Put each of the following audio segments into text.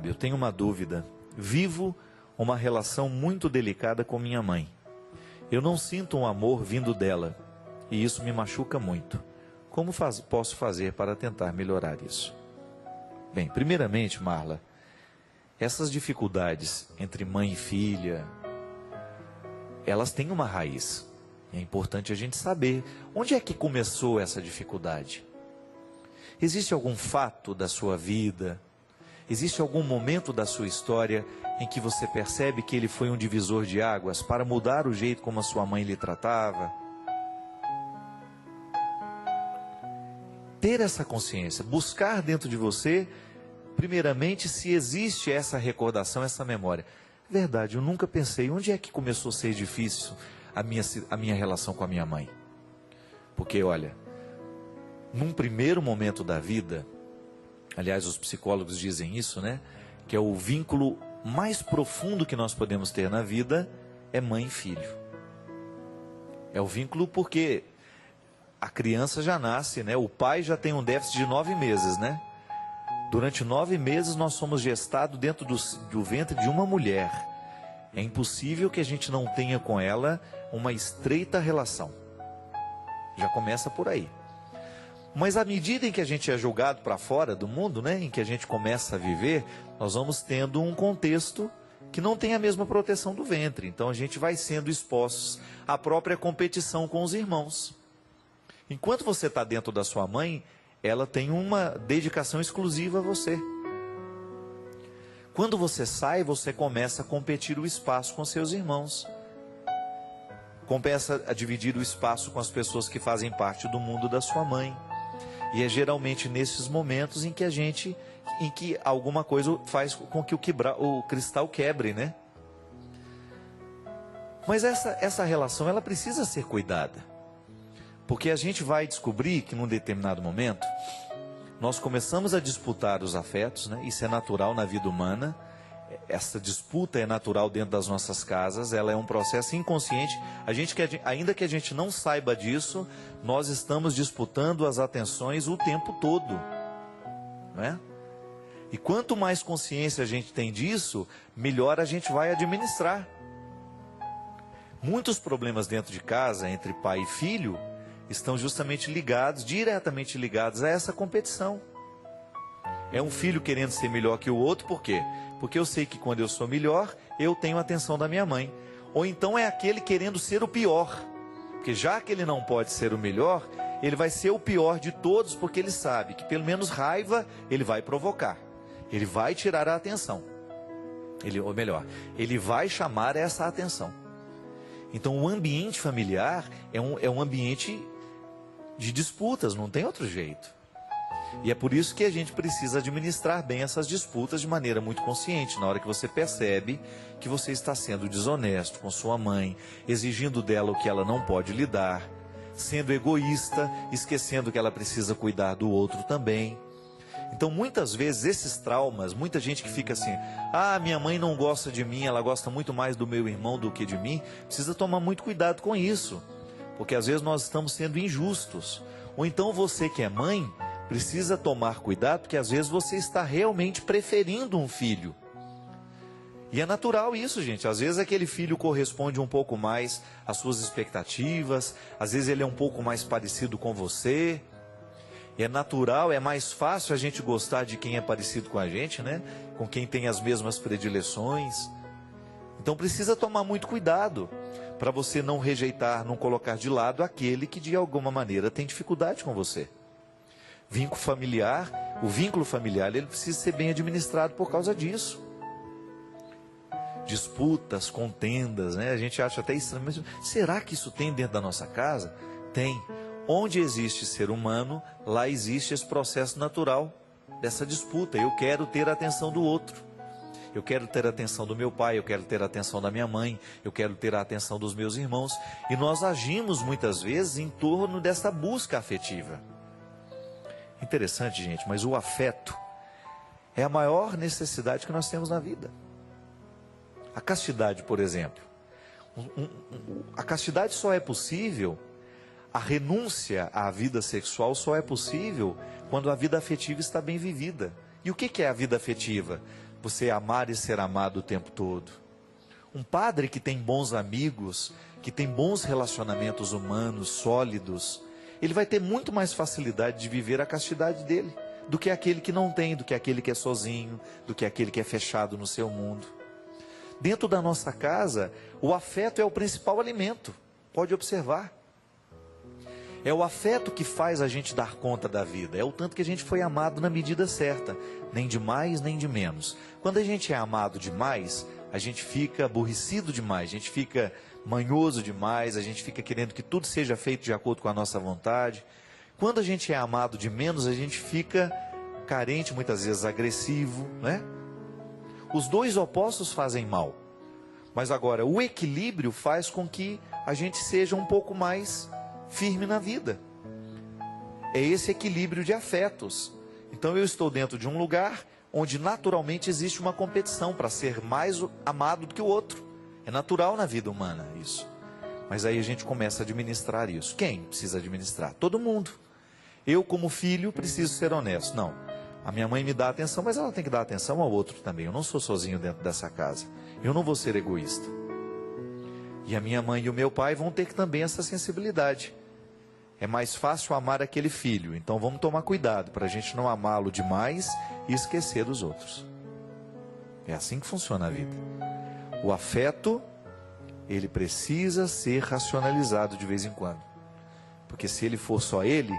Fábio, eu tenho uma dúvida. Vivo uma relação muito delicada com minha mãe. Eu não sinto um amor vindo dela e isso me machuca muito. Como posso fazer para tentar melhorar isso? Bem, primeiramente, Marla, essas dificuldades entre mãe e filha, elas têm uma raiz. É importante a gente saber onde é que começou essa dificuldade. Existe algum fato da sua vida, existe algum momento da sua história em que você percebe que ele foi um divisor de águas para mudar o jeito como a sua mãe lhe tratava? Ter essa consciência, buscar dentro de você, primeiramente, se existe essa recordação, essa memória. Verdade, eu nunca pensei, onde é que começou a ser difícil a minha relação com a minha mãe? Porque, olha, num primeiro momento da vida, aliás, os psicólogos dizem isso, né? Que é o vínculo mais profundo que nós podemos ter na vida, é mãe e filho. É o vínculo porque a criança já nasce, né? O pai já tem um déficit de 9 meses, né? Durante 9 meses nós somos gestados dentro do ventre de uma mulher. É impossível que a gente não tenha com ela uma estreita relação. Já começa por aí. Mas à medida em que a gente é julgado para fora do mundo, né, em que a gente começa a viver, nós vamos tendo um contexto que não tem a mesma proteção do ventre. Então a gente vai sendo expostos à própria competição com os irmãos. Enquanto você está dentro da sua mãe, ela tem uma dedicação exclusiva a você. Quando você sai, você começa a competir o espaço com seus irmãos. Começa a dividir o espaço com as pessoas que fazem parte do mundo da sua mãe. E é geralmente nesses momentos em que alguma coisa faz com que o cristal quebre, né? Mas essa relação, ela precisa ser cuidada. Porque a gente vai descobrir que num determinado momento, nós começamos a disputar os afetos, né? Isso é natural na vida humana. Essa disputa é natural dentro das nossas casas, ela é um processo inconsciente. Ainda que a gente não saiba disso, nós estamos disputando as atenções o tempo todo, não é? E quanto mais consciência a gente tem disso, melhor a gente vai administrar. Muitos problemas dentro de casa, entre pai e filho, estão justamente diretamente ligados a essa competição. É um filho querendo ser melhor que o outro, por quê? Porque eu sei que quando eu sou melhor, eu tenho a atenção da minha mãe. Ou então é aquele querendo ser o pior. Porque já que ele não pode ser o melhor, ele vai ser o pior de todos, porque ele sabe que pelo menos raiva ele vai provocar. Ele vai tirar a atenção. Ou melhor, ele vai chamar essa atenção. Então o ambiente familiar é um ambiente de disputas, não tem outro jeito. E é por isso que a gente precisa administrar bem essas disputas de maneira muito consciente. Na hora que você percebe que você está sendo desonesto com sua mãe, exigindo dela o que ela não pode lhe dar, sendo egoísta, esquecendo que ela precisa cuidar do outro também. Então muitas vezes esses traumas, muita gente que fica assim, minha mãe não gosta de mim, ela gosta muito mais do meu irmão do que de mim, precisa tomar muito cuidado com isso, porque às vezes nós estamos sendo injustos. Ou então você que é mãe, precisa tomar cuidado, porque às vezes você está realmente preferindo um filho. E é natural isso, gente. Às vezes aquele filho corresponde um pouco mais às suas expectativas, às vezes ele é um pouco mais parecido com você. E é natural, é mais fácil a gente gostar de quem é parecido com a gente, né? Com quem tem as mesmas predileções. Então precisa tomar muito cuidado para você não rejeitar, não colocar de lado aquele que de alguma maneira tem dificuldade com você. O vínculo familiar, ele precisa ser bem administrado por causa disso. Disputas, contendas, né? A gente acha até estranho, mas será que isso tem dentro da nossa casa? Tem. Onde existe ser humano, lá existe esse processo natural dessa disputa. Eu quero ter a atenção do outro. Eu quero ter a atenção do meu pai, eu quero ter a atenção da minha mãe, eu quero ter a atenção dos meus irmãos. E nós agimos muitas vezes em torno dessa busca afetiva. Interessante, gente, mas o afeto é a maior necessidade que nós temos na vida. A castidade, por exemplo. A castidade só é possível, a renúncia à vida sexual só é possível quando a vida afetiva está bem vivida. E o que é a vida afetiva? você amar e ser amado o tempo todo. Um padre que tem bons amigos, que tem bons relacionamentos humanos, sólidos, ele vai ter muito mais facilidade de viver a castidade dele, do que aquele que não tem, do que aquele que é sozinho, do que aquele que é fechado no seu mundo. Dentro da nossa casa, o afeto é o principal alimento, pode observar. É o afeto que faz a gente dar conta da vida, é o tanto que a gente foi amado na medida certa, nem de mais nem de menos. Quando a gente é amado demais, a gente fica aborrecido demais, a gente fica manhoso demais, a gente fica querendo que tudo seja feito de acordo com a nossa vontade. Quando a gente é amado de menos, a gente fica carente, muitas vezes agressivo, né? Os dois opostos fazem mal, mas agora o equilíbrio faz com que a gente seja um pouco mais firme na vida. É esse equilíbrio de afetos. Então eu estou dentro de um lugar onde naturalmente existe uma competição para ser mais amado do que o outro. É natural na vida humana isso. Mas aí a gente começa a administrar isso. Quem precisa administrar? Todo mundo. Eu, como filho, preciso ser honesto. Não, a minha mãe me dá atenção, mas ela tem que dar atenção ao outro também. Eu não sou sozinho dentro dessa casa. Eu não vou ser egoísta. E a minha mãe e o meu pai vão ter também essa sensibilidade. É mais fácil amar aquele filho, então vamos tomar cuidado para a gente não amá-lo demais e esquecer dos outros. É assim que funciona a vida. O afeto, ele precisa ser racionalizado de vez em quando. Porque se ele for só ele,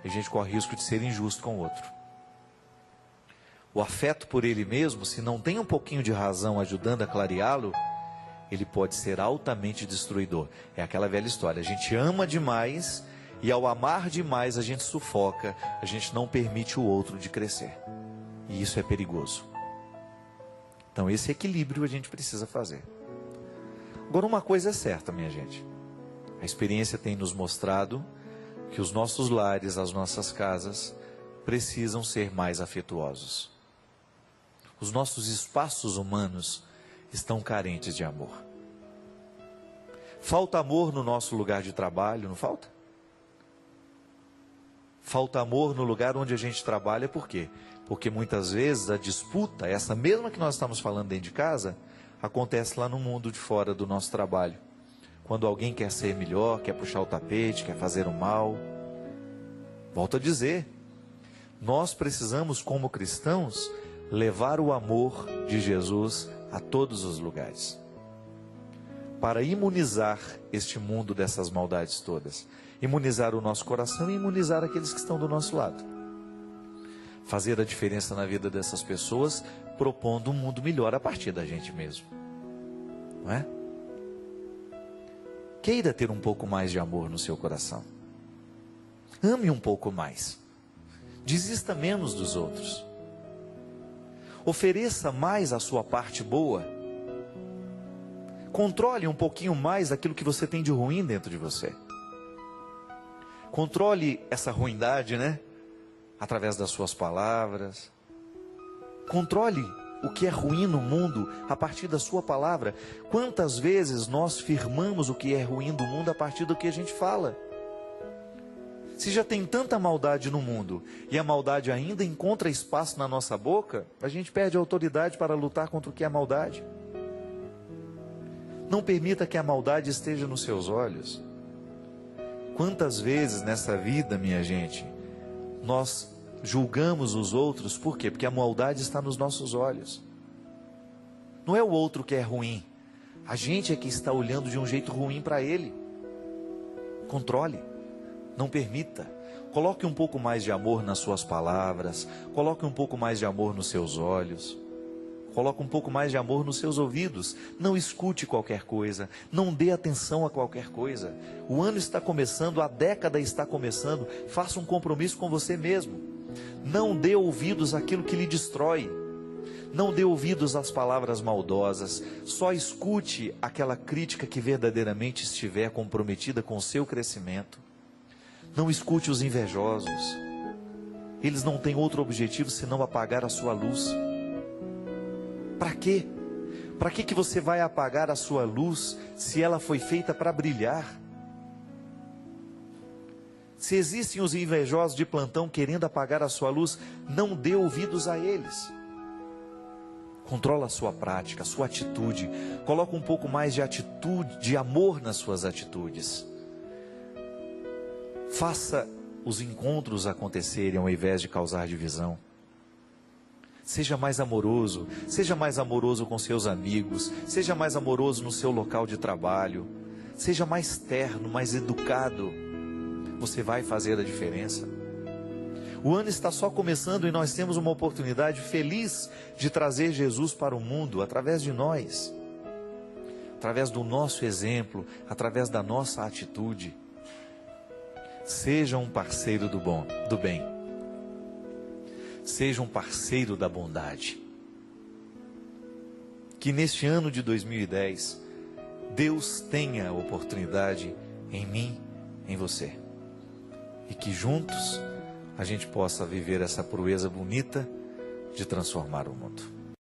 a gente corre risco de ser injusto com o outro. O afeto por ele mesmo, se não tem um pouquinho de razão ajudando a clareá-lo, ele pode ser altamente destruidor. É aquela velha história, a gente ama demais e ao amar demais a gente sufoca, a gente não permite o outro de crescer. E isso é perigoso. Então esse equilíbrio a gente precisa fazer. Agora uma coisa é certa, minha gente. A experiência tem nos mostrado que os nossos lares, as nossas casas, precisam ser mais afetuosos. Os nossos espaços humanos estão carentes de amor. Falta amor no nosso lugar de trabalho, não falta? Falta amor no lugar onde a gente trabalha, por quê? Porque muitas vezes a disputa, essa mesma que nós estamos falando dentro de casa, acontece lá no mundo de fora do nosso trabalho. Quando alguém quer ser melhor, quer puxar o tapete, quer fazer o mal. Volto a dizer, nós precisamos como cristãos levar o amor de Jesus a todos os lugares, para imunizar este mundo dessas maldades todas, imunizar o nosso coração e imunizar aqueles que estão do nosso lado, fazer a diferença na vida dessas pessoas, propondo um mundo melhor a partir da gente mesmo, não é? Queira ter um pouco mais de amor no seu coração, ame um pouco mais, desista menos dos outros, ofereça mais a sua parte boa, controle um pouquinho mais aquilo que você tem de ruim dentro de você, controle essa ruindade, né? Através das suas palavras, controle o que é ruim no mundo a partir da sua palavra. Quantas vezes nós firmamos o que é ruim do mundo a partir do que a gente fala? Se já tem tanta maldade no mundo e a maldade ainda encontra espaço na nossa boca, a gente perde a autoridade para lutar contra o que é maldade. Não permita que a maldade esteja nos seus olhos. Quantas vezes nessa vida, minha gente, nós julgamos os outros, por quê? Porque a maldade está nos nossos olhos. Não é o outro que é ruim, a gente é que está olhando de um jeito ruim para ele. Controle, não permita. Coloque um pouco mais de amor nas suas palavras, coloque um pouco mais de amor nos seus olhos, coloque um pouco mais de amor nos seus ouvidos. Não escute qualquer coisa, não dê atenção a qualquer coisa. O ano está começando, a década está começando, faça um compromisso com você mesmo. Não dê ouvidos àquilo que lhe destrói, não dê ouvidos às palavras maldosas, só escute aquela crítica que verdadeiramente estiver comprometida com o seu crescimento. Não escute os invejosos, eles não têm outro objetivo senão apagar a sua luz. Para quê? Para que você vai apagar a sua luz se ela foi feita para brilhar? Se existem os invejosos de plantão querendo apagar a sua luz, não dê ouvidos a eles. Controla a sua prática, a sua atitude. Coloca um pouco mais de atitude, de amor nas suas atitudes. Faça os encontros acontecerem ao invés de causar divisão. Seja mais amoroso com seus amigos, seja mais amoroso no seu local de trabalho, seja mais terno, mais educado. Você vai fazer a diferença. O ano está só começando e nós temos uma oportunidade feliz de trazer Jesus para o mundo através de nós, através do nosso exemplo, através da nossa atitude. Seja um parceiro do bem. Seja um parceiro da bondade. Que neste ano de 2010, Deus tenha a oportunidade em mim, em você. E que juntos a gente possa viver essa proeza bonita de transformar o mundo.